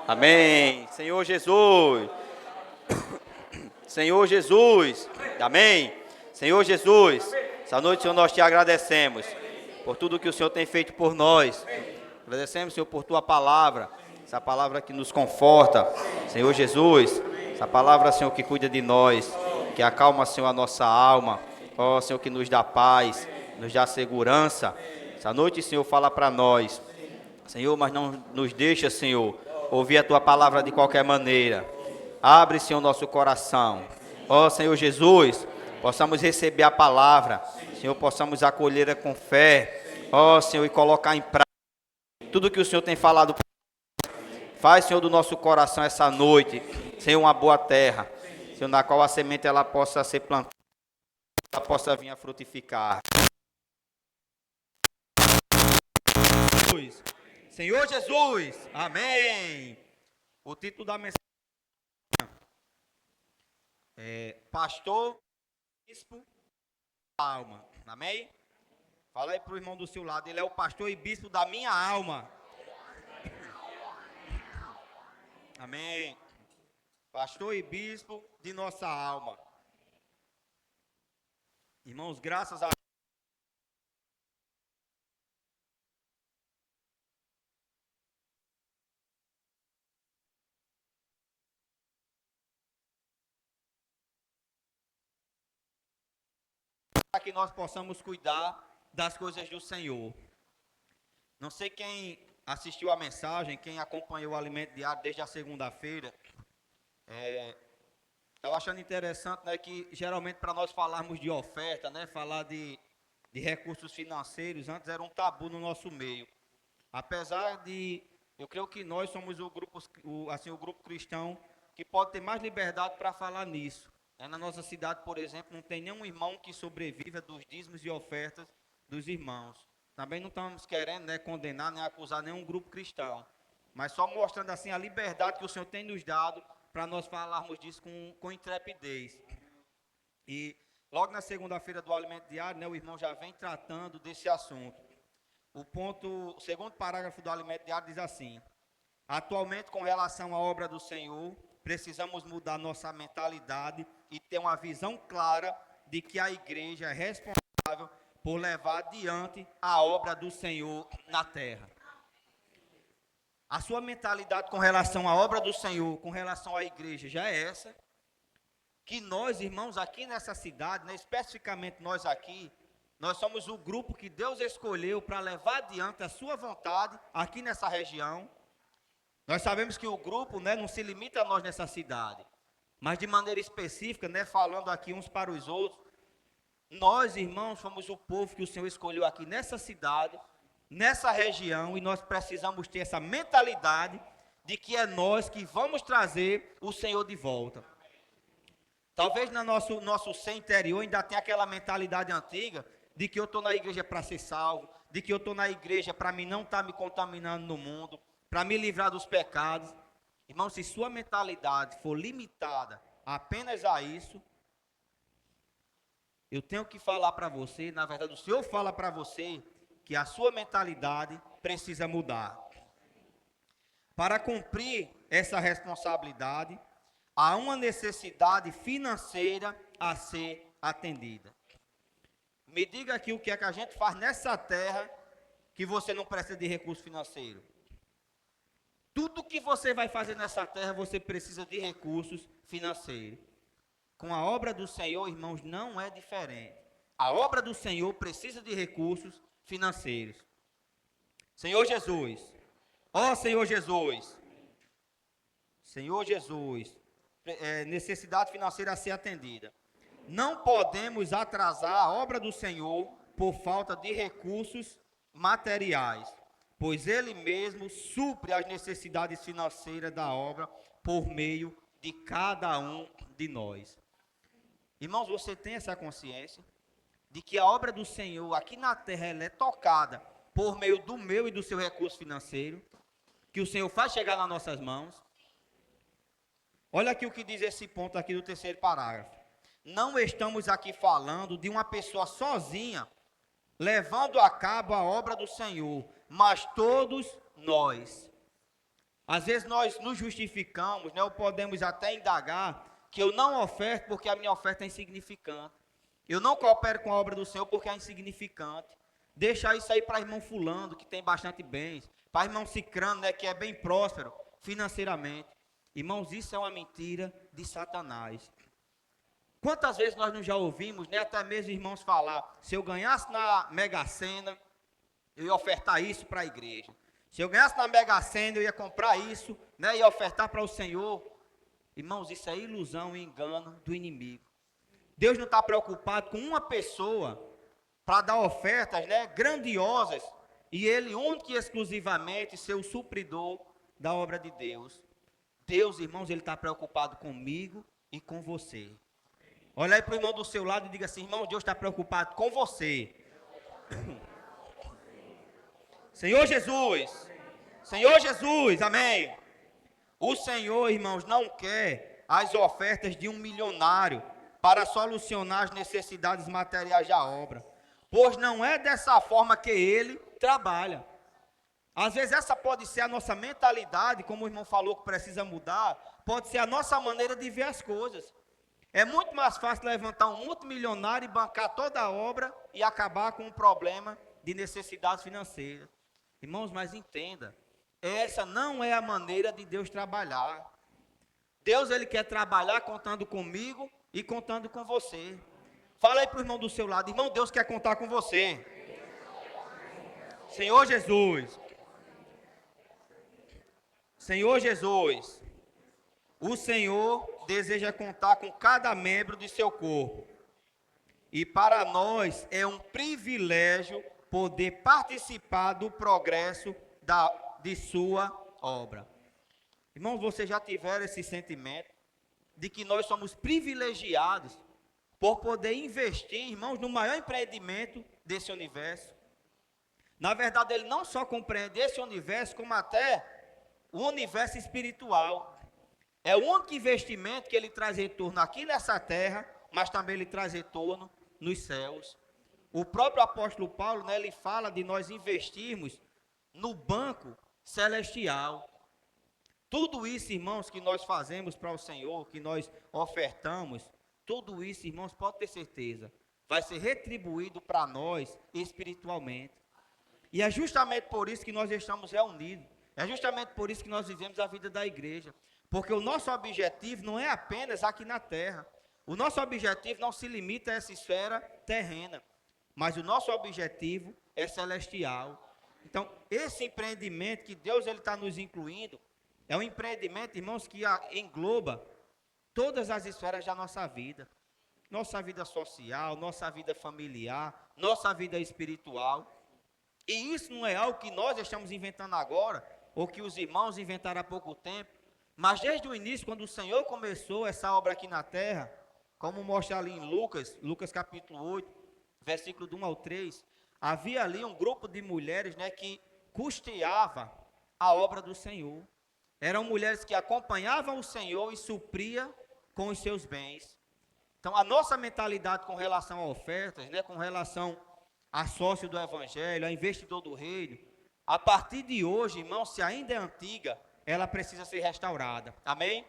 Amém. Senhor Jesus. Senhor Jesus. Amém. Senhor Jesus. Essa noite, Senhor, nós te agradecemos por tudo que o Senhor tem feito por nós. Agradecemos, Senhor, por tua palavra. Essa palavra que nos conforta. Senhor Jesus. Essa palavra, Senhor, que cuida de nós. Que acalma, Senhor, a nossa alma. Ó, Senhor, que nos dá paz. Nos dá segurança. Essa noite, Senhor, fala para nós. Senhor, mas não nos deixa, Senhor, ouvir a tua palavra de qualquer maneira. Abre, Senhor, nosso coração. Ó, Senhor Jesus, possamos receber a palavra. Senhor, possamos acolhê-la com fé. Ó, Senhor, e colocar em prática tudo que o Senhor tem falado. Faz, Senhor, do nosso coração essa noite, Senhor, uma boa terra. Senhor, na qual a semente ela possa ser plantada, ela possa vir a frutificar. Senhor Jesus, amém. O título da mensagem é Pastor, Bispo, Alma, amém? Fala aí para o irmão do seu lado, ele é o pastor e bispo da minha alma. Amém. Pastor e bispo de nossa alma. Irmãos, graças a para que nós possamos cuidar das coisas do Senhor. Não sei quem assistiu a mensagem, quem acompanhou o Alimento Diário desde a segunda-feira, eu achando interessante, né, que geralmente para nós falarmos de oferta, né, falar de recursos financeiros, antes era um tabu no nosso meio. Apesar de, eu creio que nós somos o grupo cristão que pode ter mais liberdade para falar nisso. Na nossa cidade, por exemplo, não tem nenhum irmão que sobreviva dos dízimos e ofertas dos irmãos. Também não estamos querendo, né, condenar nem acusar nenhum grupo cristão, mas só mostrando assim a liberdade que o Senhor tem nos dado para nós falarmos disso com intrepidez. E logo na segunda-feira do Alimento Diário, né, o irmão já vem tratando desse assunto. O segundo parágrafo do Alimento Diário diz assim: atualmente, com relação à obra do Senhor, precisamos mudar nossa mentalidade e ter uma visão clara de que a igreja é responsável por levar adiante a obra do Senhor na terra. A sua mentalidade com relação à obra do Senhor, com relação à igreja, já é essa, que nós, irmãos, aqui nessa cidade, né, especificamente nós aqui, nós somos o grupo que Deus escolheu para levar adiante a sua vontade aqui nessa região. Nós sabemos que o grupo, né, não se limita a nós nessa cidade, mas de maneira específica, né, falando aqui uns para os outros, nós, irmãos, somos o povo que o Senhor escolheu aqui nessa cidade, nessa região, e nós precisamos ter essa mentalidade de que é nós que vamos trazer o Senhor de volta. Talvez no nosso ser interior ainda tenha aquela mentalidade antiga de que eu estou na igreja para ser salvo, de que eu estou na igreja para mim não estar me contaminando no mundo, para me livrar dos pecados. Irmão, se sua mentalidade for limitada apenas a isso, eu tenho que falar para você, na verdade o Senhor fala para você, que a sua mentalidade precisa mudar. Para cumprir essa responsabilidade, há uma necessidade financeira a ser atendida. Me diga aqui o que é que a gente faz nessa terra que você não precisa de recurso financeiro. Tudo que você vai fazer nessa terra, você precisa de recursos financeiros. Com a obra do Senhor, irmãos, não é diferente. A obra do Senhor precisa de recursos financeiros. Senhor Jesus, ó Senhor Jesus, Senhor Jesus, necessidade financeira a ser atendida. Não podemos atrasar a obra do Senhor por falta de recursos materiais, pois Ele mesmo supre as necessidades financeiras da obra por meio de cada um de nós. Irmãos, você tem essa consciência de que a obra do Senhor aqui na terra ela é tocada por meio do meu e do seu recurso financeiro, que o Senhor faz chegar nas nossas mãos? Olha aqui o que diz esse ponto aqui do terceiro parágrafo. Não estamos aqui falando de uma pessoa sozinha levando a cabo a obra do Senhor, mas todos nós. Às vezes nós nos justificamos, né, ou podemos até indagar que eu não oferto porque a minha oferta é insignificante. Eu não coopero com a obra do Senhor porque é insignificante. Deixa isso aí para irmão fulano, que tem bastante bens, para irmão cicrano, né, que é bem próspero financeiramente. Irmãos, isso é uma mentira de Satanás. Quantas vezes nós não já ouvimos, né, até mesmo irmãos falar, se eu ganhasse na Mega Sena, eu ia ofertar isso para a igreja. Se eu ganhasse na Mega Sena, eu ia comprar isso, né, ia ofertar para o Senhor. Irmãos, isso é ilusão e engano do inimigo. Deus não está preocupado com uma pessoa para dar ofertas, né, grandiosas, e Ele único e exclusivamente ser o supridor da obra de Deus. Deus, irmãos, Ele está preocupado comigo e com você. Olha aí para o irmão do seu lado e diga assim, irmão, Deus está preocupado com você. Senhor Jesus, amém. O Senhor, irmãos, não quer as ofertas de um milionário para solucionar as necessidades materiais da obra, pois não é dessa forma que Ele trabalha. Às vezes essa pode ser a nossa mentalidade, como o irmão falou que precisa mudar, pode ser a nossa maneira de ver as coisas. É muito mais fácil levantar um multimilionário e bancar toda a obra e acabar com um problema de necessidades financeiras. Irmãos, mas entenda, essa não é a maneira de Deus trabalhar. Deus, Ele quer trabalhar contando comigo e contando com você. Fala aí para o irmão do seu lado, irmão, Deus quer contar com você. Senhor Jesus, o Senhor deseja contar com cada membro de seu corpo. E para nós é um privilégio poder participar do progresso de sua obra. Irmãos, vocês já tiveram esse sentimento de que nós somos privilegiados por poder investir, irmãos, no maior empreendimento desse universo? Na verdade, ele não só compreende esse universo, como até o universo espiritual. É o único investimento que ele traz retorno aqui nessa terra, mas também ele traz retorno nos céus. O próprio apóstolo Paulo, né, ele fala de nós investirmos no banco celestial. Tudo isso, irmãos, que nós fazemos para o Senhor, que nós ofertamos, tudo isso, irmãos, pode ter certeza, vai ser retribuído para nós espiritualmente. E é justamente por isso que nós estamos reunidos. É justamente por isso que nós vivemos a vida da igreja. Porque o nosso objetivo não é apenas aqui na terra. O nosso objetivo não se limita a essa esfera terrena. Mas o nosso objetivo é celestial. Então, esse empreendimento que Deus está nos incluindo, é um empreendimento, irmãos, que engloba todas as esferas da nossa vida. Nossa vida social, nossa vida familiar, nossa vida espiritual. E isso não é algo que nós estamos inventando agora, ou que os irmãos inventaram há pouco tempo. Mas desde o início, quando o Senhor começou essa obra aqui na terra, como mostra ali em Lucas capítulo 8, versículo do 1 ao 3, havia ali um grupo de mulheres, né, que custeava a obra do Senhor. Eram mulheres que acompanhavam o Senhor e supria com os seus bens. Então a nossa mentalidade com relação a ofertas, né, com relação a sócio do evangelho, a investidor do reino, a partir de hoje, irmão, se ainda é antiga, ela precisa ser restaurada. Amém?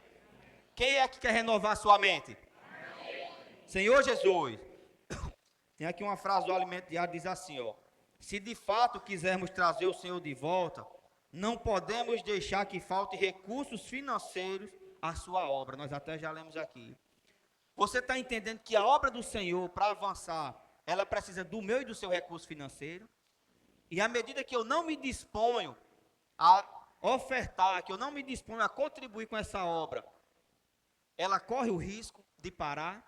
Quem é que quer renovar sua mente? Amém. Senhor Jesus. Tem aqui uma frase do Alimento Diário, diz assim, ó: se de fato quisermos trazer o Senhor de volta, não podemos deixar que falte recursos financeiros à sua obra. Nós até já lemos aqui. Você está entendendo que a obra do Senhor, para avançar, ela precisa do meu e do seu recurso financeiro? E à medida que eu não me disponho a ofertar, que eu não me disponho a contribuir com essa obra, ela corre o risco de parar.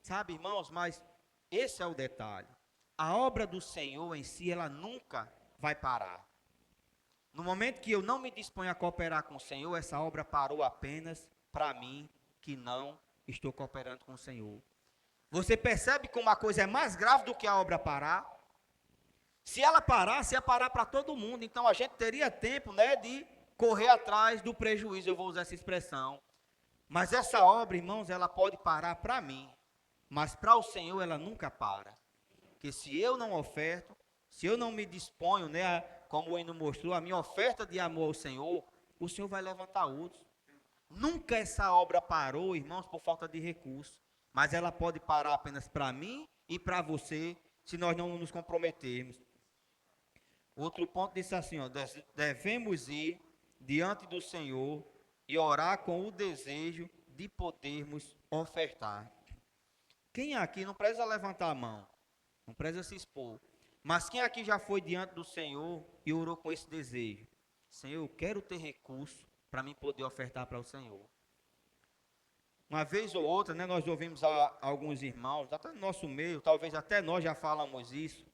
Sabe, irmãos, mas esse é o detalhe. A obra do Senhor em si, ela nunca vai parar. No momento que eu não me disponho a cooperar com o Senhor, essa obra parou apenas para mim, que não estou cooperando com o Senhor. Você percebe como a coisa é mais grave do que a obra parar? Se ela parasse, ia parar para todo mundo. Então a gente teria tempo, né, de correr atrás do prejuízo, eu vou usar essa expressão. Mas essa obra, irmãos, ela pode parar para mim, mas para o Senhor ela nunca para. Porque se eu não oferto, se eu não me disponho, né, como o hino mostrou, a minha oferta de amor ao Senhor, o Senhor vai levantar outros. Nunca essa obra parou, irmãos, por falta de recurso. Mas ela pode parar apenas para mim e para você, se nós não nos comprometermos. Outro ponto diz assim, ó, devemos ir diante do Senhor e orar com o desejo de podermos ofertar. Quem aqui não precisa levantar a mão, não precisa se expor, mas quem aqui já foi diante do Senhor e orou com esse desejo? Senhor, eu quero ter recurso para mim poder ofertar para o Senhor. Uma vez ou outra, né, nós ouvimos alguns irmãos, até no nosso meio, talvez até nós já falamos isso.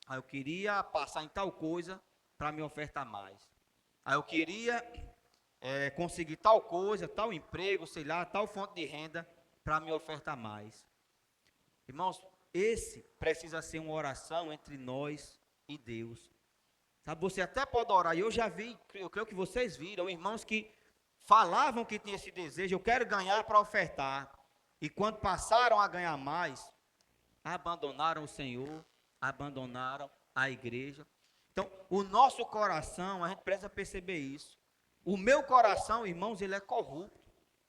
Aí eu queria passar em tal coisa para me ofertar mais. Aí eu queria conseguir tal coisa, tal emprego, sei lá, tal fonte de renda para me ofertar mais. Irmãos, esse precisa ser uma oração entre nós e Deus. Sabe, você até pode orar, e eu já vi, eu creio que vocês viram, irmãos que falavam que tinha esse desejo, eu quero ganhar para ofertar. E quando passaram a ganhar mais, abandonaram o Senhor, abandonaram a igreja. Então, o nosso coração, a gente precisa perceber isso. O meu coração, irmãos, ele é corrupto.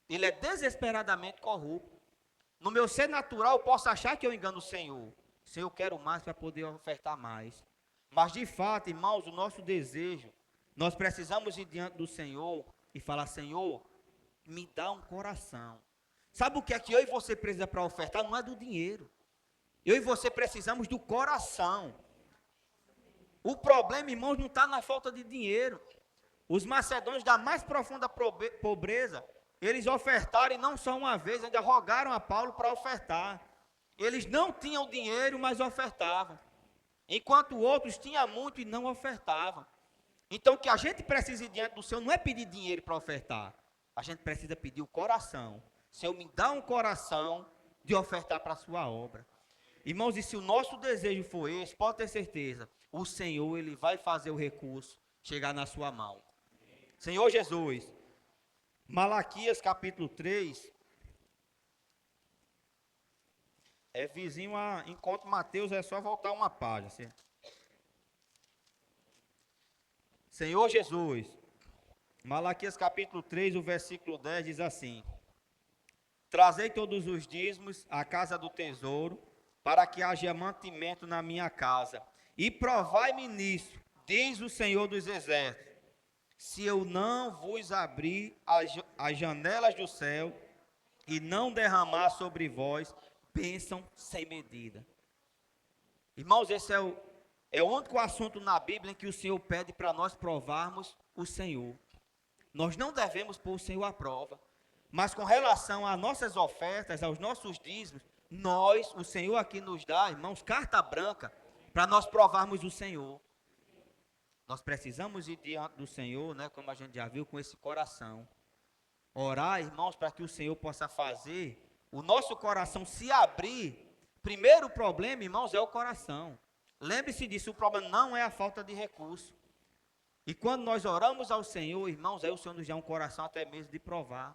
Ele é desesperadamente corrupto. No meu ser natural, eu posso achar que eu engano o Senhor. Senhor, eu quero mais para poder ofertar mais. Mas, de fato, irmãos, o nosso desejo, nós precisamos ir diante do Senhor e falar, Senhor, me dá um coração. Sabe o que é que eu e você precisa para ofertar? Não é do dinheiro. Eu e você precisamos do coração. O problema, irmãos, não está na falta de dinheiro. Os macedônios da mais profunda pobreza, eles ofertaram e não só uma vez, ainda rogaram a Paulo para ofertar. Eles não tinham dinheiro, mas ofertavam. Enquanto outros tinham muito e não ofertavam. Então, o que a gente precisa ir diante do Senhor não é pedir dinheiro para ofertar. A gente precisa pedir o coração. Senhor, me dá um coração de ofertar para a sua obra. Irmãos, e se o nosso desejo for esse, pode ter certeza, o Senhor, Ele vai fazer o recurso chegar na sua mão. Senhor Jesus, Malaquias capítulo 3, é vizinho a Encontro Mateus, é só voltar uma página. Senhor Jesus, Malaquias capítulo 3, o versículo 10 diz assim: trazei todos os dízimos à casa do tesouro, para que haja mantimento na minha casa, e provai-me nisso, diz o Senhor dos exércitos, se eu não vos abrir as janelas do céu, e não derramar sobre vós bênção sem medida. Irmãos, esse é o único assunto na Bíblia em que o Senhor pede para nós provarmos o Senhor. Nós não devemos pôr o Senhor à prova, mas com relação às nossas ofertas, aos nossos dízimos, o Senhor aqui nos dá, irmãos, carta branca, para nós provarmos o Senhor. Nós precisamos ir diante do Senhor, né, como a gente já viu, com esse coração. Orar, irmãos, para que o Senhor possa fazer o nosso coração se abrir. Primeiro problema, irmãos, é o coração. Lembre-se disso, o problema não é a falta de recurso. E quando nós oramos ao Senhor, irmãos, aí o Senhor nos dá um coração até mesmo de provar.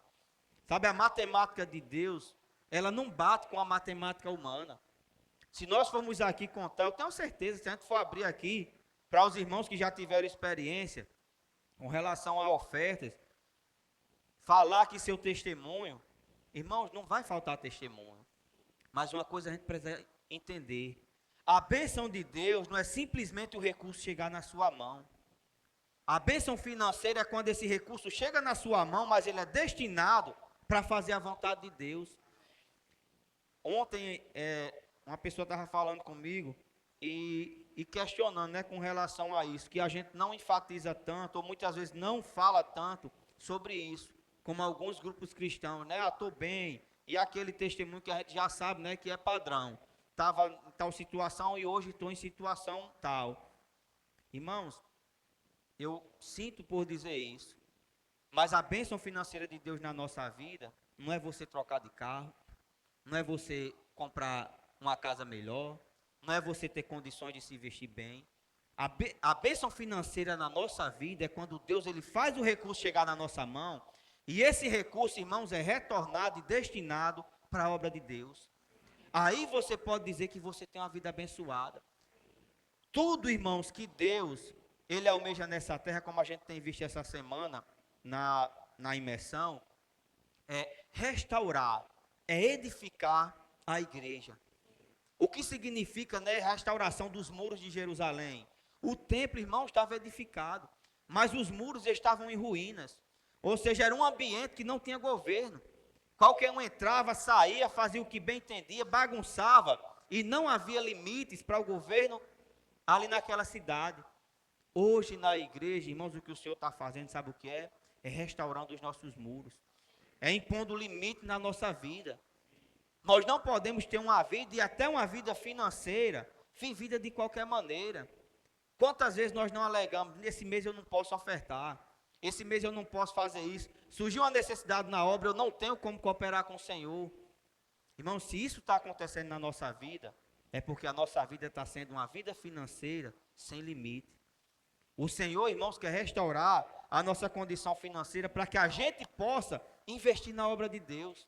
Sabe, a matemática de Deus, ela não bate com a matemática humana. Se nós formos aqui contar, eu tenho certeza, se a gente for abrir aqui, para os irmãos que já tiveram experiência com relação a ofertas, falar aqui seu testemunho, irmãos, não vai faltar testemunho. Mas uma coisa a gente precisa entender: a bênção de Deus não é simplesmente o recurso chegar na sua mão. A bênção financeira é quando esse recurso chega na sua mão, mas ele é destinado para fazer a vontade de Deus. Ontem, uma pessoa estava falando comigo e questionando, né, com relação a isso, que a gente não enfatiza tanto, ou muitas vezes não fala tanto sobre isso, como alguns grupos cristãos, né, estou bem, e aquele testemunho que a gente já sabe, né, que é padrão, estava em tal situação e hoje estou em situação tal. Irmãos, eu sinto por dizer isso, mas a bênção financeira de Deus na nossa vida não é você trocar de carro, não é você comprar uma casa melhor, não é você ter condições de se vestir bem. A bênção financeira na nossa vida é quando Deus ele faz o recurso chegar na nossa mão, e esse recurso, irmãos, é retornado e destinado para a obra de Deus. Aí você pode dizer que você tem uma vida abençoada. Tudo, irmãos, que Deus ele almeja nessa terra, como a gente tem visto essa semana, na imersão, é restaurar, é edificar a igreja. O que significa, né, restauração dos muros de Jerusalém? O templo, irmão, estava edificado, mas os muros estavam em ruínas. Ou seja, era um ambiente que não tinha governo. Qualquer um entrava, saía, fazia o que bem entendia, bagunçava, e não havia limites para o governo ali naquela cidade. Hoje na igreja, irmãos, o que o Senhor está fazendo, sabe o que é? É restaurando os nossos muros. É impondo limite na nossa vida. Nós não podemos ter uma vida, e até uma vida financeira, vivida de qualquer maneira. Quantas vezes nós não alegamos, nesse mês eu não posso ofertar, esse mês eu não posso fazer isso, surgiu uma necessidade na obra, eu não tenho como cooperar com o Senhor. Irmão, se isso está acontecendo na nossa vida, é porque a nossa vida está sendo uma vida financeira sem limite. O Senhor, irmãos, quer restaurar a nossa condição financeira para que a gente possa investir na obra de Deus.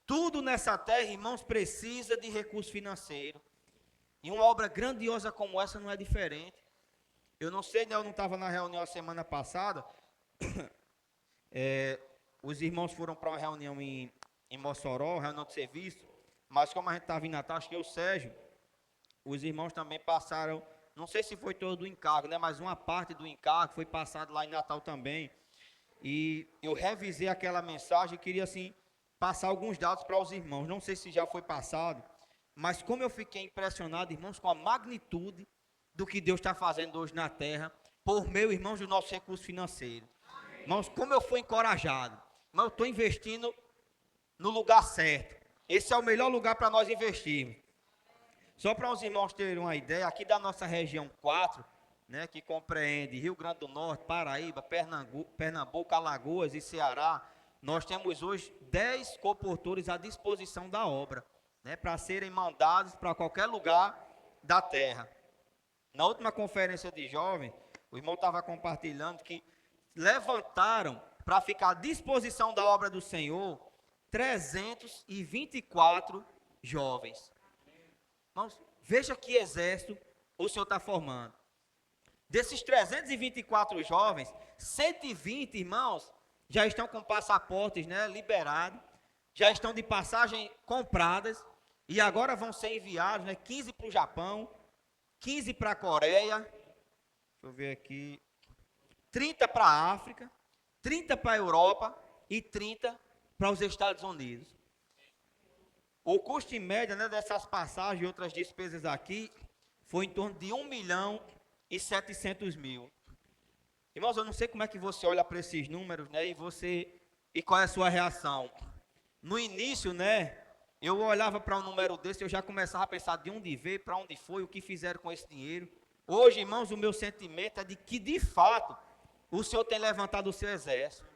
Tudo nessa terra, irmãos, precisa de recurso financeiro. E uma obra grandiosa como essa não é diferente. Eu não sei, né, eu não estava na reunião a semana passada. Os irmãos foram para uma reunião em Mossoró, reunião de serviço. Mas como a gente estava em Natal, acho que o Sérgio, os irmãos também passaram, não sei se foi todo o encargo, né, mas uma parte do encargo foi passado lá em Natal também. E eu revisei aquela mensagem e queria, assim, passar alguns dados para os irmãos. Não sei se já foi passado, mas como eu fiquei impressionado, irmãos, com a magnitude do que Deus está fazendo hoje na terra, por meio, irmãos, do nosso recurso financeiro. Irmãos, como eu fui encorajado. Irmãos, eu estou investindo no lugar certo. Esse é o melhor lugar para nós investirmos. Só para os irmãos terem uma ideia, aqui da nossa região 4, né, que compreende Rio Grande do Norte, Paraíba, Pernambuco, Alagoas e Ceará, nós temos hoje 10 comportores à disposição da obra, né, para serem mandados para qualquer lugar da terra. Na última conferência de jovens, o irmão estava compartilhando que levantaram para ficar à disposição da obra do Senhor 324 jovens. Irmãos, veja que exército o Senhor está formando. Desses 324 jovens, 120, irmãos, já estão com passaportes, né, liberados, já estão de passagem compradas, e agora vão ser enviados, né, 15 para o Japão, 15 para a Coreia, deixa eu ver aqui, 30 para a África, 30 para a Europa e 30 para os Estados Unidos. O custo em média, né, dessas passagens e outras despesas aqui foi em torno de 1.700.000. Irmãos, eu não sei como é que você olha para esses números, né, e qual é a sua reação. No início, né, eu olhava para um número desse, eu já começava a pensar de onde veio, para onde foi, o que fizeram com esse dinheiro. Hoje, irmãos, o meu sentimento é de que, de fato, o Senhor tem levantado o seu exército.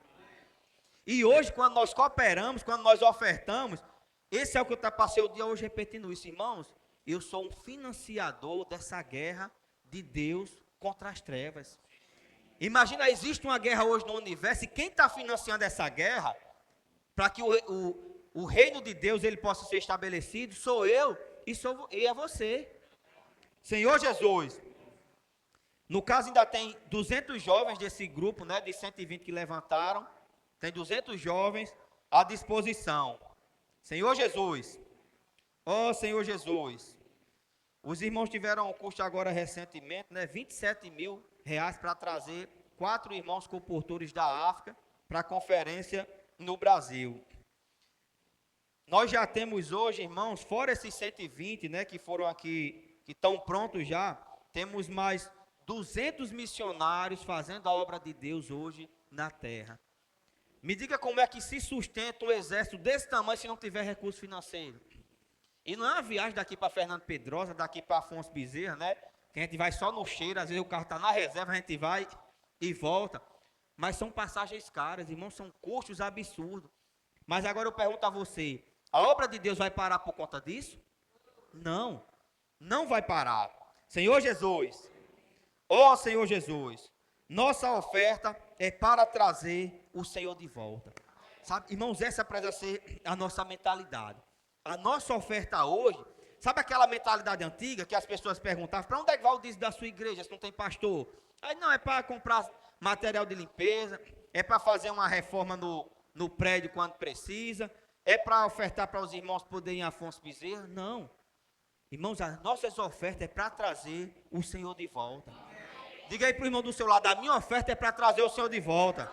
E hoje, quando nós cooperamos, quando nós ofertamos, esse é o que eu passei o dia hoje repetindo isso, irmãos. Eu sou um financiador dessa guerra de Deus contra as trevas. Imagina, existe uma guerra hoje no universo, e quem está financiando essa guerra, para que o reino de Deus ele possa ser estabelecido, sou eu e é você. Senhor Jesus. No caso, ainda tem 200 jovens desse grupo, né, de 120 que levantaram. Tem 200 jovens à disposição. Senhor Jesus. Ó Senhor Jesus. Os irmãos tiveram um custo agora recentemente, né, 27 mil reais para trazer 4 irmãos comportores da África para a conferência no Brasil. Nós já temos hoje, irmãos, fora esses 120, né, que foram aqui, que estão prontos já, temos mais 200 missionários fazendo a obra de Deus hoje na terra. Me diga como é que se sustenta um exército desse tamanho se não tiver recurso financeiro. E não é uma viagem daqui para Fernando Pedrosa, daqui para Afonso Bezerra, né? Que a gente vai só no cheiro, às vezes o carro está na reserva, a gente vai e volta. Mas são passagens caras, irmãos, são custos absurdos. Mas agora eu pergunto a você, a obra de Deus vai parar por conta disso? Não, não vai parar. Senhor Jesus, ó Senhor Jesus, nossa oferta é para trazer o Senhor de volta. Sabe, irmãos, essa precisa ser a nossa mentalidade. A nossa oferta hoje, sabe aquela mentalidade antiga que as pessoas perguntavam, para onde é que vai o dízimo da sua igreja, se não tem pastor? Aí não, é para comprar material de limpeza, É para fazer uma reforma no prédio quando precisa? É para ofertar para os irmãos poderem ir em Afonso Bezerra? Não. Irmãos, as nossas ofertas é para trazer o Senhor de volta. Diga aí para o irmão do seu lado, a minha oferta é para trazer o Senhor de volta.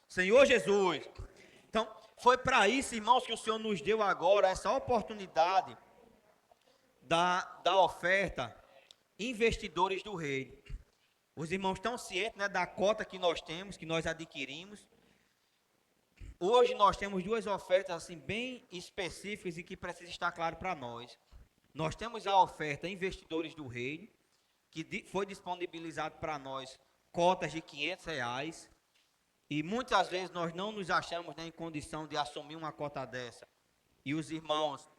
Senhor Jesus. Então, foi para isso, irmãos, que o Senhor nos deu agora essa oportunidade da oferta, investidores do reino. Os irmãos estão cientes, né, da cota que nós temos, que nós adquirimos. Hoje nós temos duas ofertas assim bem específicas e que precisa estar claro para nós. Nós temos a oferta investidores do reino, que foi disponibilizado para nós cotas de R$ 500, e muitas vezes nós não nos achamos, né, em condição de assumir uma cota dessa. E os irmãos,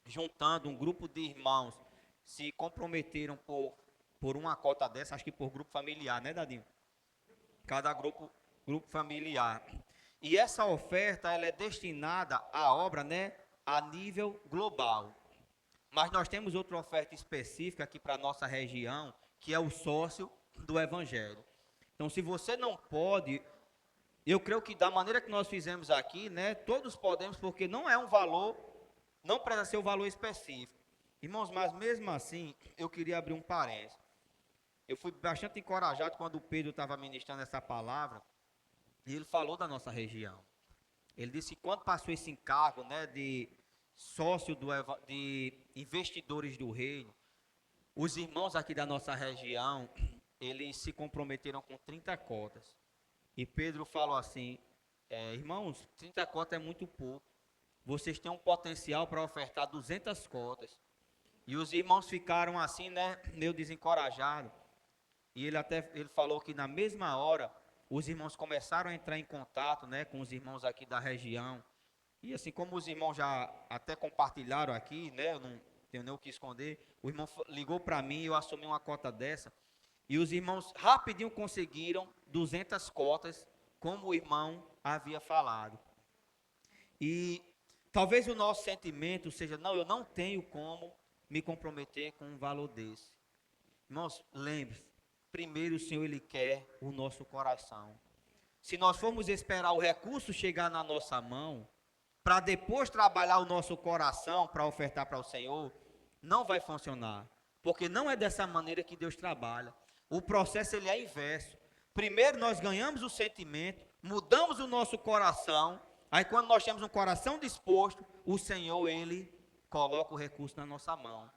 juntando um grupo de irmãos, se comprometeram por uma cota dessa, acho que por grupo familiar, né, Dadinho? Cada grupo familiar. E essa oferta, ela é destinada à obra, né, a nível global. Mas nós temos outra oferta específica aqui para a nossa região, que é o sócio do Evangelho. Então, se você não pode, eu creio que da maneira que nós fizemos aqui, né, todos podemos, porque não é um valor, não precisa ser um valor específico. Irmãos, mas mesmo assim, eu queria abrir um parênteses. Eu fui bastante encorajado quando o Pedro estava ministrando essa palavra, e ele falou da nossa região. Ele disse que quando passou esse encargo, né, de sócio de investidores do reino, os irmãos aqui da nossa região, eles se comprometeram com 30 cotas. E Pedro falou assim, irmãos, 30 cotas é muito pouco. Vocês têm um potencial para ofertar 200 cotas. E os irmãos ficaram assim, né, meio desencorajados. E ele falou que na mesma hora, os irmãos começaram a entrar em contato, né, com os irmãos aqui da região. E assim como os irmãos já até compartilharam aqui, né, eu não tenho nem o que esconder, o irmão ligou para mim, eu assumi uma cota dessa. E os irmãos rapidinho conseguiram 200 cotas, como o irmão havia falado. E talvez o nosso sentimento seja, não, eu não tenho como me comprometer com um valor desse. Irmãos, lembre-se, primeiro o Senhor, Ele quer o nosso coração. Se nós formos esperar o recurso chegar na nossa mão, para depois trabalhar o nosso coração para ofertar para o Senhor, não vai funcionar. Porque não é dessa maneira que Deus trabalha. O processo ele é inverso. Primeiro nós ganhamos o sentimento, mudamos o nosso coração, aí quando nós temos um coração disposto, o Senhor, Ele coloca o recurso na nossa mão.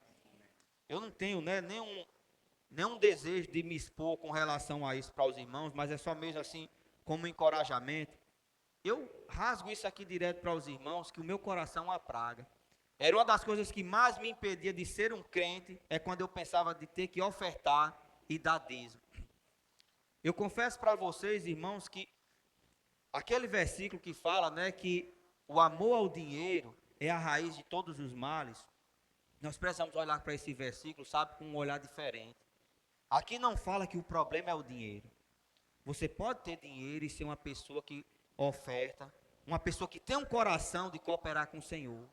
Eu não tenho, né, nenhum desejo de me expor com relação a isso para os irmãos, mas é só mesmo assim, como encorajamento. Eu rasgo isso aqui direto para os irmãos, que o meu coração é uma praga. Era uma das coisas que mais me impedia de ser um crente, é quando eu pensava de ter que ofertar e dar dízimo. Eu confesso para vocês, irmãos, que aquele versículo que fala, né, que o amor ao dinheiro é a raiz de todos os males, nós precisamos olhar para esse versículo, sabe, com um olhar diferente. Aqui não fala que o problema é o dinheiro. Você pode ter dinheiro e ser uma pessoa que oferta, uma pessoa que tem um coração de cooperar com o Senhor.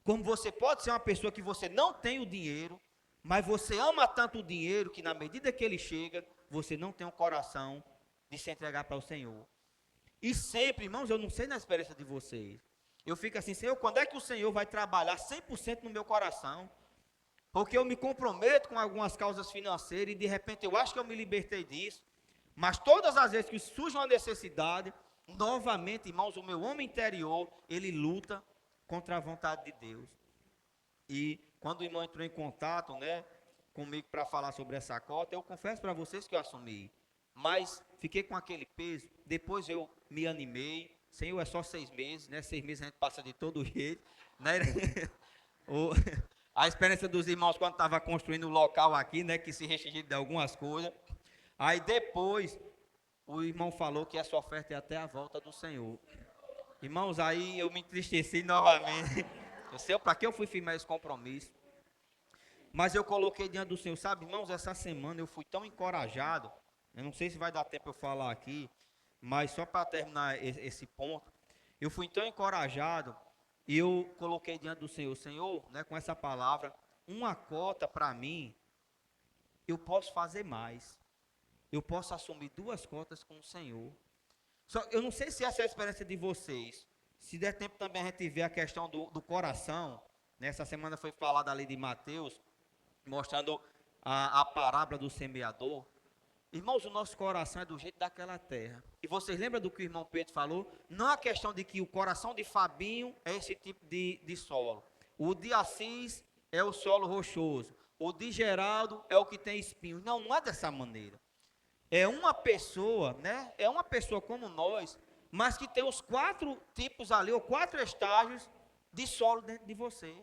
Como você pode ser uma pessoa que você não tem o dinheiro, mas você ama tanto o dinheiro que na medida que ele chega, você não tem um coração de se entregar para o Senhor. E sempre, irmãos, eu não sei na experiência de vocês, eu fico assim, Senhor, quando é que o Senhor vai trabalhar 100% no meu coração? Porque eu me comprometo com algumas causas financeiras e de repente eu acho que eu me libertei disso, mas todas as vezes que surge uma necessidade, novamente, irmãos, o meu homem interior, ele luta contra a vontade de Deus. E quando o irmão entrou em contato, né, comigo para falar sobre essa cota, eu confesso para vocês que eu assumi, mas fiquei com aquele peso. Depois eu me animei. Senhor, é só 6 meses, né? 6 meses a gente passa de todo jeito, né? A experiência dos irmãos quando estava construindo o local aqui, né, que se restringiu de algumas coisas. Aí depois o irmão falou que essa oferta é até a volta do Senhor. Irmãos, aí eu me entristeci novamente. Eu sei para que eu fui firmar esse compromisso. Mas eu coloquei diante do Senhor, sabe, irmãos, essa semana eu fui tão encorajado. Eu não sei se vai dar tempo eu falar aqui, mas só para terminar esse ponto, eu fui tão encorajado e eu coloquei diante do Senhor, Senhor, né, com essa palavra, uma cota para mim, eu posso fazer mais. Eu posso assumir 2 cotas com o Senhor. Só, eu não sei se essa é a experiência de vocês. Se der tempo também a gente ver a questão do coração. Nessa semana foi falada ali de Mateus, mostrando a parábola do semeador. Irmãos, o nosso coração é do jeito daquela terra. E vocês lembram do que o irmão Pedro falou? Não é a questão de que o coração de Fabinho é esse tipo de solo. O de Assis é o solo rochoso. O de Geraldo é o que tem espinhos. Não, não é dessa maneira. É uma pessoa, né? É uma pessoa como nós, mas que tem os 4 tipos ali, ou 4 estágios de solo dentro de você.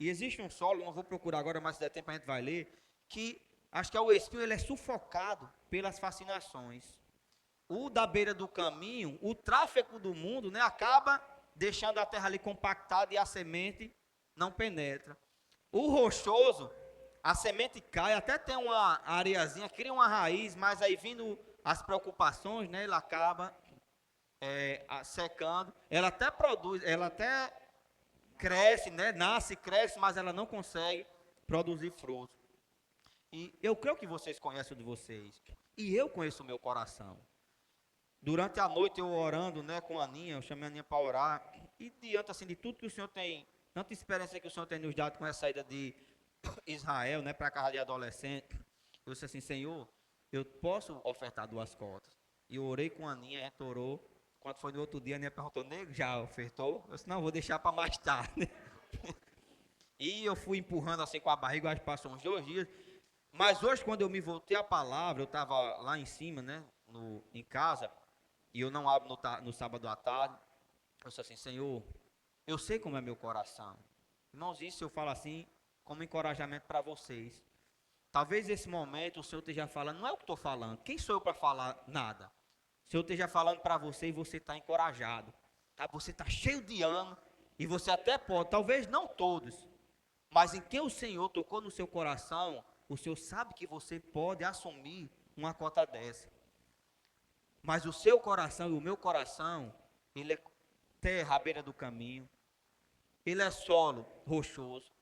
E existe um solo, não vou procurar agora, mas se der tempo a gente vai ler, que acho que é o espinho, ele é sufocado pelas fascinações. O da beira do caminho, o tráfego do mundo, né, acaba deixando a terra ali compactada e a semente não penetra. O rochoso, a semente cai, até tem uma areiazinha, cria uma raiz, mas aí vindo as preocupações, né, ele acaba secando. Ela até produz, ela até cresce, né, nasce, cresce, mas ela não consegue produzir frutos. E eu creio que vocês conhecem o de vocês. E eu conheço o meu coração. Durante a noite eu orando, né, com a Aninha, eu chamei a Aninha para orar. E diante assim de tudo que o Senhor tem, tanta experiência que o Senhor tem nos dado com essa saída de Israel, né, para a casa de adolescente, eu disse assim, Senhor, eu posso ofertar 2 cotas. E eu orei com a Aninha, a gente orou. Quando foi no outro dia, a Aninha perguntou, nego, já ofertou? Eu disse, não, vou deixar para mais tarde. E eu fui empurrando assim com a barriga, acho que passou uns 2 dias. Mas hoje, quando eu me voltei à palavra, eu estava lá em cima, né, em casa, e eu não abro no sábado à tarde. Eu disse assim, Senhor, eu sei como é meu coração. Irmãos, isso eu falo assim, como encorajamento para vocês. Talvez esse momento o Senhor esteja falando, não é o que estou falando, quem sou eu para falar nada? O Senhor esteja falando para você e você está encorajado. Tá? Você está cheio de ânimo, e você até pode, talvez não todos, mas em quem o Senhor tocou no seu coração, o Senhor sabe que você pode assumir uma cota dessa. Mas o seu coração e o meu coração, ele é terra à beira do caminho. Ele é solo rochoso.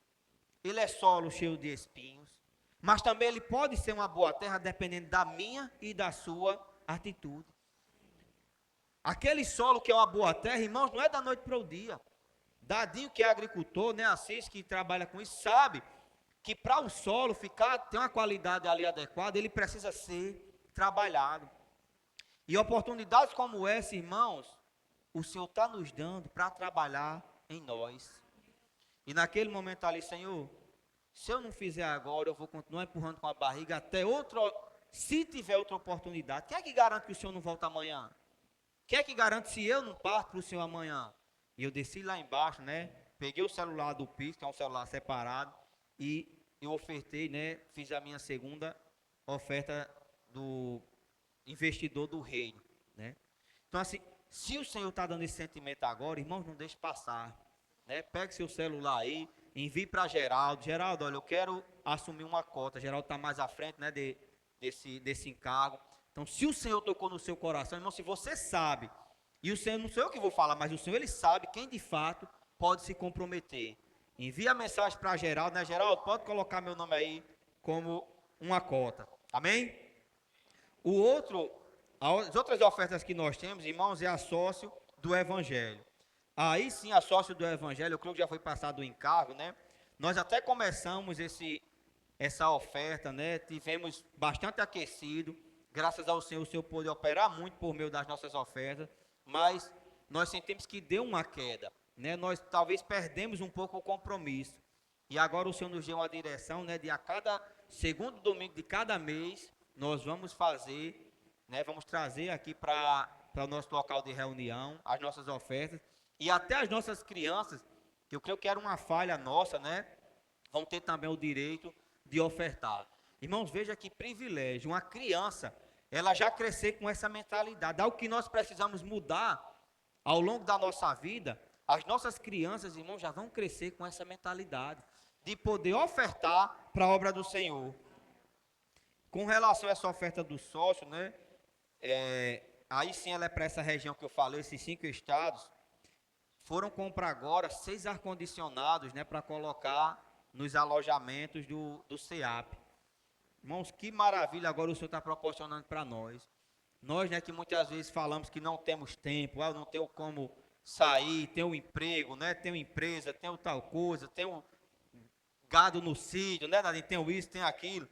Ele é solo cheio de espinhos. Mas também ele pode ser uma boa terra dependendo da minha e da sua atitude. Aquele solo que é uma boa terra, irmãos, não é da noite para o dia. Dadinho, que é agricultor, né, Assis, que trabalha com isso, sabe que para o solo ter uma qualidade ali adequada, ele precisa ser trabalhado. E oportunidades como essa, irmãos, o Senhor está nos dando para trabalhar em nós. E naquele momento ali, Senhor, se eu não fizer agora, eu vou continuar empurrando com a barriga até se tiver outra oportunidade. Quem é que garante que o Senhor não volta amanhã? Quem é que garante se eu não parto para o Senhor amanhã? E eu desci lá embaixo, né? Peguei o celular do PIX, que é um celular separado, e eu ofertei, né? Fiz a minha segunda oferta do investidor do reino, né? Então assim, se o Senhor está dando esse sentimento agora, irmãos, não deixe passar, né? Pegue seu celular aí, envie para Geraldo. Geraldo, olha, eu quero assumir uma cota. Geraldo está mais à frente, né? Desse encargo. Então, se o Senhor tocou no seu coração, irmão, se você sabe, e o Senhor, não sou eu que vou falar, mas o Senhor, ele sabe quem de fato pode se comprometer. Envie a mensagem para Geraldo, né? Geraldo, pode colocar meu nome aí como uma cota. Amém? As outras ofertas que nós temos, irmãos, é a sócio do Evangelho. Aí sim, a sócio do Evangelho, eu creio que já foi passado o encargo, né? Nós até começamos essa oferta, né? Tivemos bastante aquecido. Graças ao Senhor, o Senhor pôde operar muito por meio das nossas ofertas, mas nós sentimos que deu uma queda, né? Nós talvez perdemos um pouco o compromisso. E agora o Senhor nos deu uma direção, né? De a cada segundo domingo de cada mês, nós vamos fazer, né? Vamos trazer aqui para o nosso local de reunião as nossas ofertas. E até as nossas crianças, que eu creio que era uma falha nossa, né? Vão ter também o direito de ofertar. Irmãos, veja que privilégio, uma criança, ela já crescer com essa mentalidade. Algo que nós precisamos mudar ao longo da nossa vida. As nossas crianças, irmãos, já vão crescer com essa mentalidade de poder ofertar para a obra do Senhor. Com relação a essa oferta do sócio, né? Aí sim ela é para essa região que eu falei, esses 5 estados. Foram comprar agora 6 ar-condicionados, né? Para colocar nos alojamentos do SEAP. Irmãos, que maravilha agora o Senhor está proporcionando para nós. Nós, né, que muitas vezes falamos que não temos tempo, não tenho como sair, tenho um emprego, né, tenho empresa, tenho tal coisa, tenho gado no sítio, né, Nadine, tenho isso, tenho aquilo.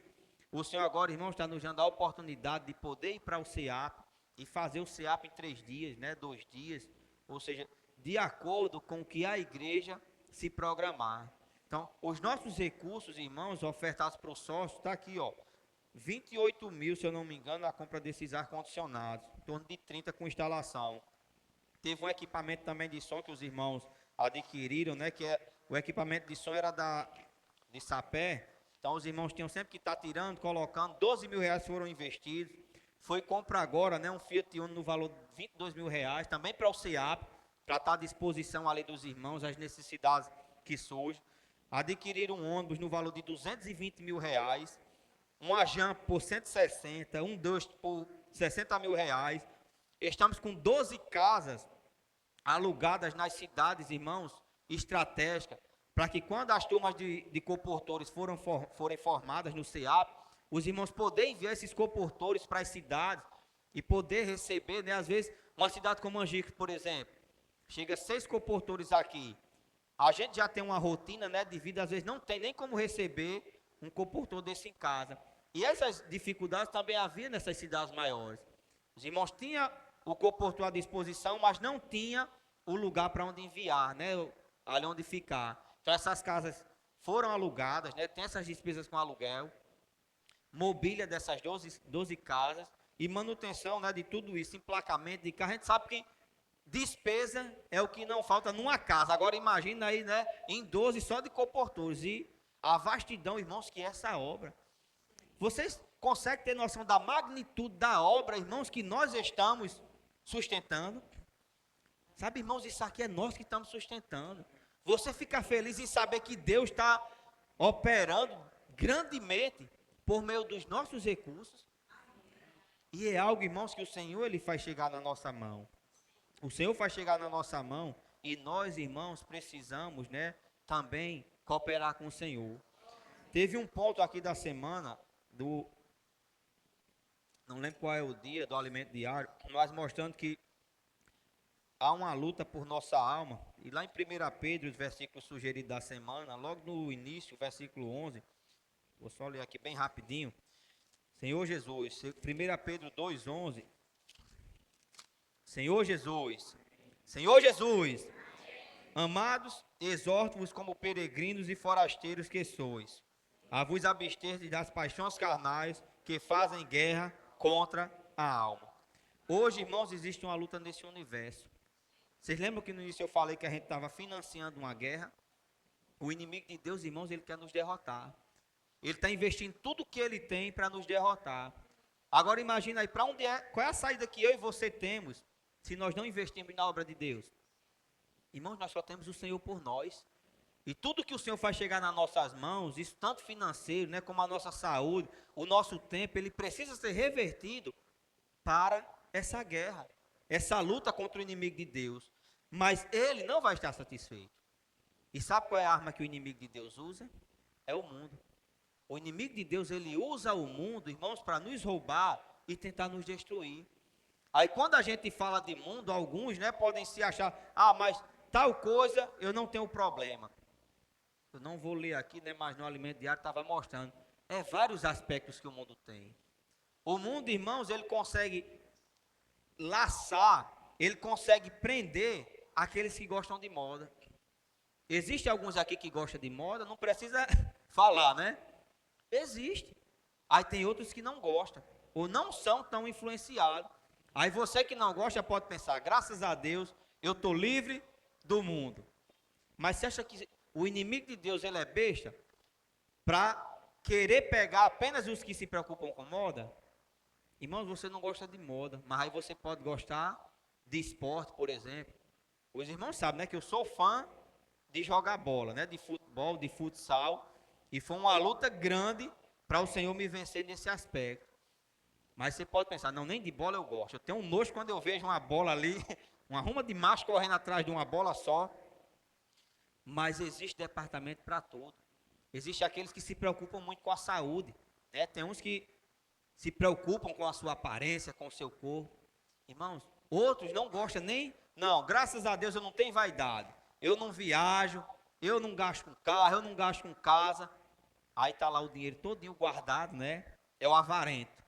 O Senhor agora, irmãos, está nos dando a oportunidade de poder ir para o CEAP e fazer o CEAP em 3 dias, né, 2 dias, ou seja, de acordo com o que a igreja se programar. Então, os nossos recursos, irmãos, ofertados para o sócio, está aqui, ó, 28 mil, se eu não me engano, na compra desses ar-condicionados, em torno de 30 com instalação. Teve um equipamento também de som que os irmãos adquiriram, né, que o equipamento de som era de Sapé, então os irmãos tinham sempre que estar tirando, colocando, 12 mil reais foram investidos. Foi compra agora, né, um Fiat Uno no valor de 22 mil reais, também para o CEAP, para estar à disposição ali dos irmãos, as necessidades que surgem. Adquiriram um ônibus no valor de 220 mil reais, uma Jump por 160, um Dust por 60 mil reais. Estamos com 12 casas alugadas nas cidades, irmãos, estratégicas, para que quando as turmas de comportores forem formadas no CEAP, os irmãos poderem enviar esses comportores para as cidades e poder receber, né, às vezes, uma cidade como Angico, por exemplo, chega 6 comportores aqui, a gente já tem uma rotina, né, de vida, às vezes não tem nem como receber um comportor desse em casa. E essas dificuldades também havia nessas cidades maiores. Os irmãos tinham o comportor à disposição, mas não tinha o lugar para onde enviar, né, ali onde ficar. Então essas casas foram alugadas, né, tem essas despesas com aluguel, mobília dessas 12 casas e manutenção, né, de tudo isso, emplacamento de carro. A gente sabe que despesa é o que não falta numa casa. Agora imagina aí, né, em 12 só de comportores e a vastidão, irmãos, que é essa obra. Vocês conseguem ter noção da magnitude da obra, irmãos, que nós estamos sustentando? Sabe, irmãos, isso aqui é nós que estamos sustentando. Você fica feliz em saber que Deus está operando grandemente por meio dos nossos recursos. E é algo, irmãos, que o Senhor ele faz chegar na nossa mão. O Senhor faz chegar na nossa mão e nós, irmãos, precisamos, né, também cooperar com o Senhor. Teve um ponto aqui da semana não lembro qual é o dia do alimento diário, mas mostrando que há uma luta por nossa alma. E lá em 1 Pedro, os versículos sugeridos da semana, logo no início, versículo 11, vou só ler aqui bem rapidinho. Senhor Jesus, 1 Pedro 2,11. Senhor Jesus, Senhor Jesus, amados, exorto-vos como peregrinos e forasteiros que sois, a vos abster das paixões carnais que fazem guerra contra a alma. Hoje, irmãos, existe uma luta nesse universo. Vocês lembram que no início eu falei que a gente estava financiando uma guerra? O inimigo de Deus, irmãos, ele quer nos derrotar. Ele está investindo tudo que ele tem para nos derrotar. Agora imagina aí, para onde qual é a saída que eu e você temos se nós não investirmos na obra de Deus? Irmãos, nós só temos o Senhor por nós. E tudo que o Senhor faz chegar nas nossas mãos, isso tanto financeiro, né, como a nossa saúde, o nosso tempo, ele precisa ser revertido para essa guerra, essa luta contra o inimigo de Deus. Mas ele não vai estar satisfeito. E sabe qual é a arma que o inimigo de Deus usa? É o mundo. O inimigo de Deus, ele usa o mundo, irmãos, para nos roubar e tentar nos destruir. Aí quando a gente fala de mundo, alguns, né, podem se achar, mas tal coisa eu não tenho problema. Eu não vou ler aqui, né, mas no alimento diário estava mostrando. É vários aspectos que o mundo tem. O mundo, irmãos, ele consegue laçar, ele consegue prender aqueles que gostam de moda. Existem alguns aqui que gostam de moda, não precisa falar, né? Existe. Aí tem outros que não gostam, ou não são tão influenciados. Aí você que não gosta pode pensar, graças a Deus, eu estou livre do mundo. Mas você acha que o inimigo de Deus ele é besta para querer pegar apenas os que se preocupam com moda? Irmãos, você não gosta de moda, mas aí você pode gostar de esporte, por exemplo. Os irmãos sabem, né, que eu sou fã de jogar bola, né, de futebol, de futsal, e foi uma luta grande para o Senhor me vencer nesse aspecto. Mas você pode pensar, não, nem de bola eu gosto. Eu tenho um nojo quando eu vejo uma bola ali, uma ruma de macho correndo atrás de uma bola só. Mas existe departamento para tudo. Existem aqueles que se preocupam muito com a saúde. né? Tem uns que se preocupam com a sua aparência, com o seu corpo. Irmãos, outros não gostam nem... Não, graças a Deus eu não tenho vaidade. Eu não viajo, eu não gasto com carro, eu não gasto com casa. Aí está lá o dinheiro todinho guardado, né? É o avarento.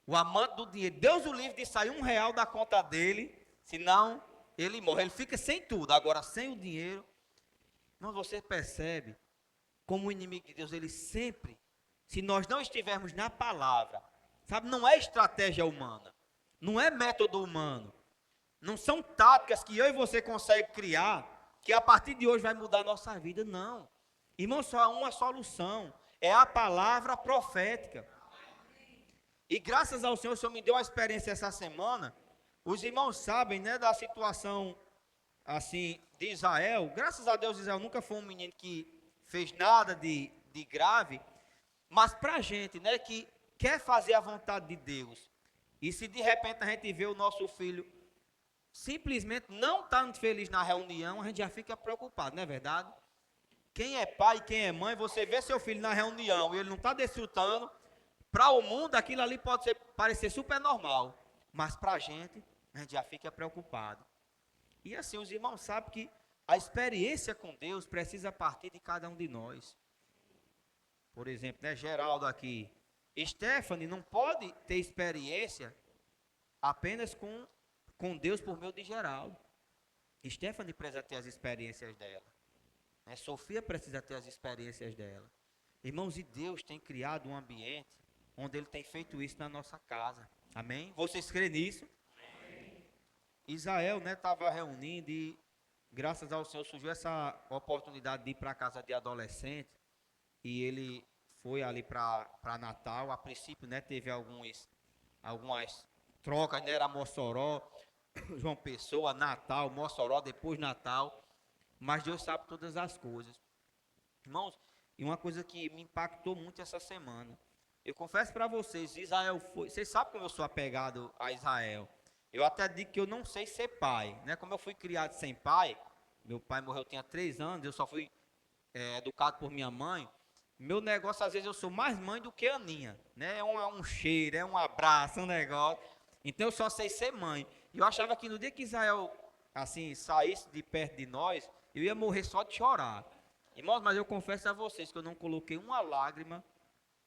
O amante do dinheiro. Deus o livre de sair R$ 1 da conta dele, senão ele morre. Ele fica sem tudo. Agora, sem o dinheiro... Mas você percebe como o inimigo de Deus, ele sempre, se nós não estivermos na palavra, sabe, não é estratégia humana, não é método humano, não são táticas que eu e você conseguem criar, que a partir de hoje vai mudar a nossa vida, não. Irmão, só há uma solução, é a palavra profética. E graças ao Senhor, o Senhor me deu uma experiência essa semana. Os irmãos sabem, né, da situação assim de Israel. Graças a Deus, Israel nunca foi um menino que fez nada de grave, mas para a gente, né, que quer fazer a vontade de Deus, e se de repente a gente vê o nosso filho simplesmente não estando feliz na reunião, a gente já fica preocupado, não é verdade? Quem é pai, quem é mãe, você vê seu filho na reunião e ele não está desfrutando, para o mundo aquilo ali pode parecer super normal, mas para a gente já fica preocupado. E assim, os irmãos sabem que a experiência com Deus precisa partir de cada um de nós. Por exemplo, né, Geraldo aqui. Stephanie não pode ter experiência apenas com Deus por meio de Geraldo. Stephanie precisa ter as experiências dela. Né? Sofia precisa ter as experiências dela. Irmãos, e Deus tem criado um ambiente onde Ele tem feito isso na nossa casa. Amém? Vocês creem nisso? Israel, né, estava reunindo e graças ao Senhor surgiu essa oportunidade de ir para a casa de adolescente e ele foi ali para Natal. A princípio, né, teve algumas trocas, né, era Mossoró, João Pessoa, Natal, Mossoró, depois Natal, mas Deus sabe todas as coisas. Irmãos, e uma coisa que me impactou muito essa semana, eu confesso para vocês, Israel foi, vocês sabem como eu sou apegado a Israel. Eu até digo que eu não sei ser pai, né? Como eu fui criado sem pai, meu pai morreu, eu tinha 3 anos, eu só fui educado por minha mãe. Meu negócio, às vezes, eu sou mais mãe do que Aninha, né? É um cheiro, é um abraço, um negócio. Então, eu só sei ser mãe. E eu achava que no dia que Israel, assim, saísse de perto de nós, eu ia morrer só de chorar. Irmãos, mas eu confesso a vocês que eu não coloquei uma lágrima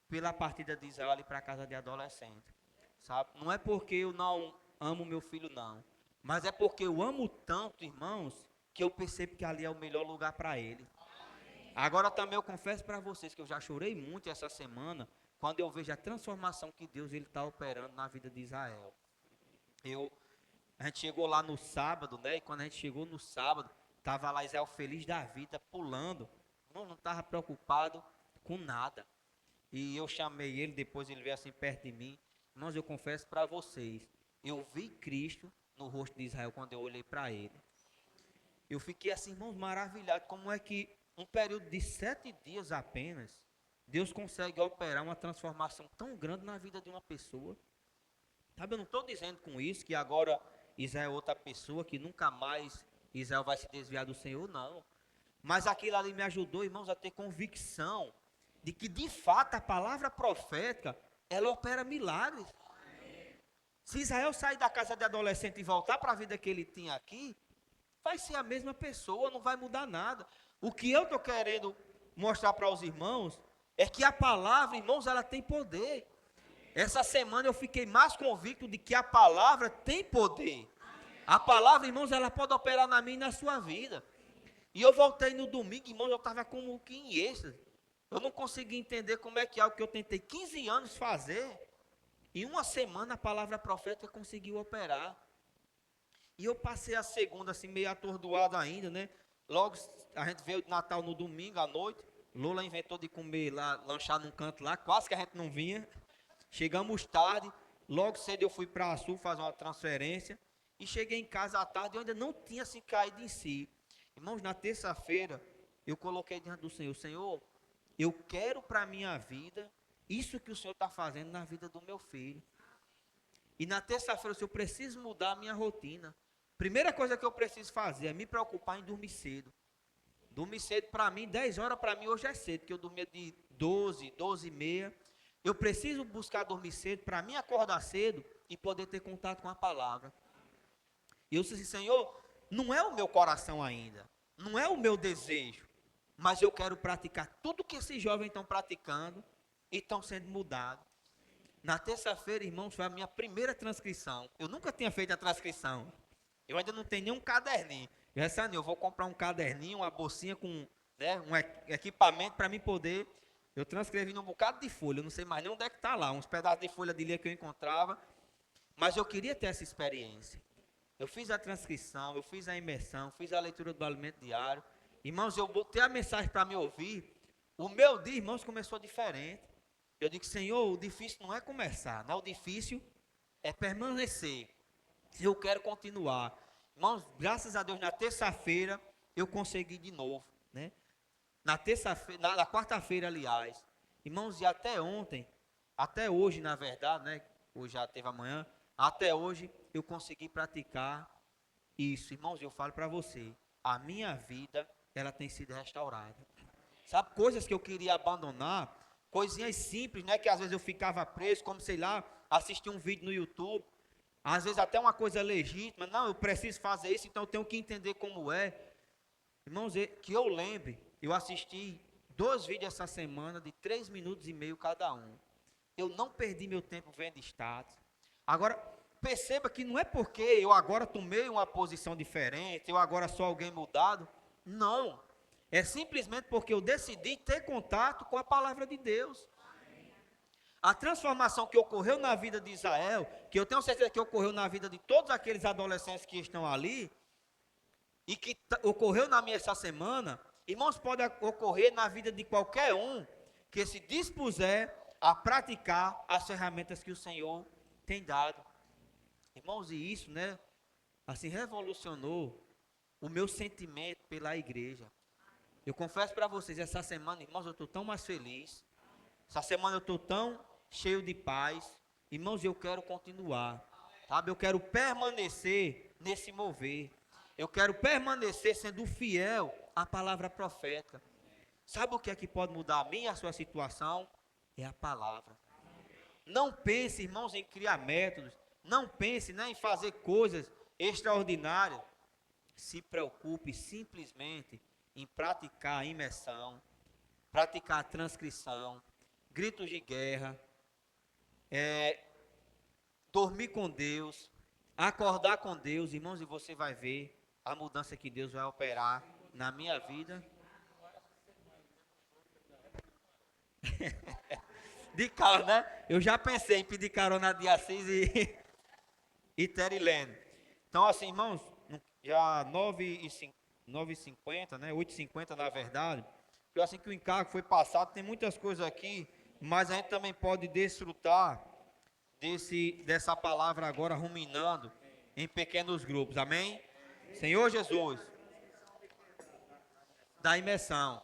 pela partida de Israel ali para a casa de adolescente, sabe? Não é porque eu não amo meu filho, não, mas é porque eu amo tanto, irmãos, que eu percebo que ali é o melhor lugar para ele. Agora também eu confesso para vocês que eu já chorei muito essa semana quando eu vejo a transformação que Deus ele está operando na vida de Israel. A gente chegou lá no sábado, né? E quando a gente chegou no sábado, estava lá Israel feliz da vida, pulando, não estava preocupado com nada. E eu chamei ele, depois ele veio assim perto de mim. Irmãos, eu confesso para vocês, eu vi Cristo no rosto de Israel quando eu olhei para ele. Eu fiquei assim, irmãos, maravilhado. Como é que um período de 7 dias apenas, Deus consegue operar uma transformação tão grande na vida de uma pessoa? Sabe, eu não estou dizendo com isso que agora Israel é outra pessoa, que nunca mais Israel vai se desviar do Senhor, não. Mas aquilo ali me ajudou, irmãos, a ter convicção de que de fato a palavra profética, ela opera milagres. Se Israel sair da casa de adolescente e voltar para a vida que ele tinha aqui, vai ser a mesma pessoa, não vai mudar nada. O que eu estou querendo mostrar para os irmãos é que a palavra, irmãos, ela tem poder. Essa semana eu fiquei mais convicto de que a palavra tem poder. A palavra, irmãos, ela pode operar na minha e na sua vida. E eu voltei no domingo, irmãos, eu estava como que em êxtase. Eu não consegui entender como é que é o que eu tentei 15 anos fazer. Em uma semana a palavra profética conseguiu operar. E eu passei a segunda assim meio atordoado ainda, né? Logo a gente veio de Natal no domingo à noite. Lola inventou de comer lá, lanchar num canto lá, quase que a gente não vinha. Chegamos tarde, logo cedo eu fui para a Sul fazer uma transferência. E cheguei em casa à tarde e eu ainda não tinha se caído em si. Irmãos, na terça-feira eu coloquei diante do Senhor, Senhor, eu quero para a minha vida isso que o Senhor está fazendo na vida do meu filho. E na terça-feira, eu preciso mudar a minha rotina. Primeira coisa que eu preciso fazer é me preocupar em dormir cedo. Dormir cedo para mim, 10 horas para mim hoje é cedo, porque eu dormia de 12, 12 e meia. Eu preciso buscar dormir cedo para mim acordar cedo e poder ter contato com a palavra. E eu disse assim, Senhor, não é o meu coração ainda, não é o meu desejo, mas eu quero praticar tudo que esses jovens estão praticando e estão sendo mudados. Na terça-feira, irmãos, foi a minha primeira transcrição. Eu nunca tinha feito a transcrição. Eu ainda não tenho nenhum caderninho. Eu vou comprar um caderninho, uma bolsinha com, né, um equipamento para mim poder. Eu transcrevi num bocado de folha, eu não sei mais nem onde é que está lá, uns pedaços de folha de lia que eu encontrava, mas eu queria ter essa experiência. Eu fiz a transcrição, eu fiz a imersão, fiz a leitura do alimento diário. Irmãos, eu botei a mensagem para me ouvir, o meu dia, irmãos, começou diferente. Eu digo, Senhor, o difícil não é começar, né? O difícil é permanecer. Eu quero continuar. Irmãos, graças a Deus, na terça-feira eu consegui de novo, né? Na terça-feira, na quarta-feira, aliás, irmãos, e até ontem, até hoje, na verdade, né? Hoje já teve amanhã, até hoje eu consegui praticar isso. Irmãos, eu falo para você, a minha vida, ela tem sido restaurada. Sabe, coisas que eu queria abandonar, coisinhas simples, né? Que às vezes eu ficava preso, como, sei lá, assistir um vídeo no YouTube, às vezes até uma coisa legítima, não, eu preciso fazer isso, então eu tenho que entender como é. Irmãos, que eu lembre, eu assisti 2 vídeos essa semana de 3 minutos e meio cada um. Eu não perdi meu tempo vendo status. Agora, perceba que não é porque eu agora tomei uma posição diferente, eu agora sou alguém mudado. Não. É simplesmente porque eu decidi ter contato com a palavra de Deus. A transformação que ocorreu na vida de Israel, que eu tenho certeza que ocorreu na vida de todos aqueles adolescentes que estão ali, e que ocorreu na minha essa semana, irmãos, pode ocorrer na vida de qualquer um que se dispuser a praticar as ferramentas que o Senhor tem dado. Irmãos, e isso, né, assim, revolucionou o meu sentimento pela igreja. Eu confesso para vocês, essa semana, irmãos, eu estou tão mais feliz. Essa semana eu estou tão cheio de paz. Irmãos, eu quero continuar, sabe? Eu quero permanecer nesse mover. Eu quero permanecer sendo fiel à palavra profética. Sabe o que é que pode mudar a minha e a sua situação? É a palavra. Não pense, irmãos, em criar métodos. Não pense, né, em fazer coisas extraordinárias. Se preocupe simplesmente em praticar a imersão, praticar a transcrição, gritos de guerra, dormir com Deus, acordar com Deus, irmãos, e você vai ver a mudança que Deus vai operar na minha vida. De carro, né? Eu já pensei em pedir carona de Assis e Terilene. Então, assim, irmãos, já 9h50, né? 8h50 na verdade. Eu assim que o encargo foi passado, tem muitas coisas aqui, mas a gente também pode desfrutar dessa palavra agora ruminando em pequenos grupos. Amém? Senhor Jesus, da imersão.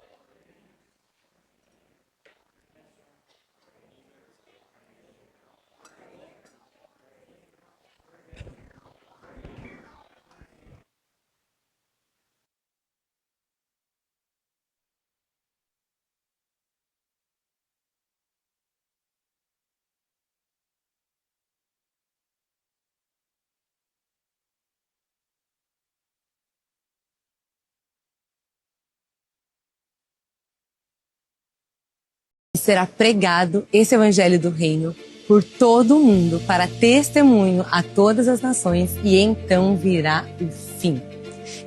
Será pregado esse evangelho do reino por todo o mundo para testemunho a todas as nações e então virá o fim.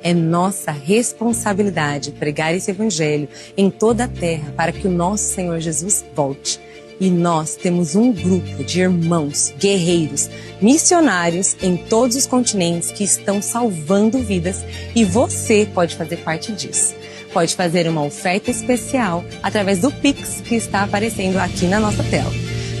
É nossa responsabilidade pregar esse evangelho em toda a terra para que o nosso Senhor Jesus volte. E nós temos um grupo de irmãos, guerreiros, missionários em todos os continentes que estão salvando vidas e você pode fazer parte disso. Pode fazer uma oferta especial através do Pix que está aparecendo aqui na nossa tela.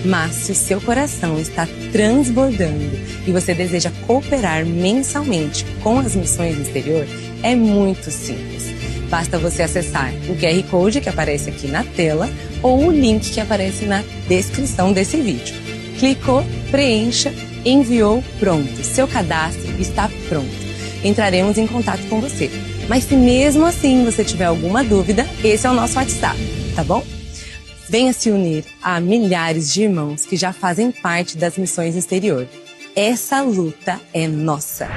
Mas se o seu coração está transbordando e você deseja cooperar mensalmente com as missões no exterior, é muito simples. Basta você acessar o QR Code que aparece aqui na tela ou o link que aparece na descrição desse vídeo. Clicou, preencha, enviou, pronto. Seu cadastro está pronto. Entraremos em contato com você. Mas se mesmo assim você tiver alguma dúvida, esse é o nosso WhatsApp, tá bom? Venha se unir a milhares de irmãos que já fazem parte das missões no exterior. Essa luta é nossa.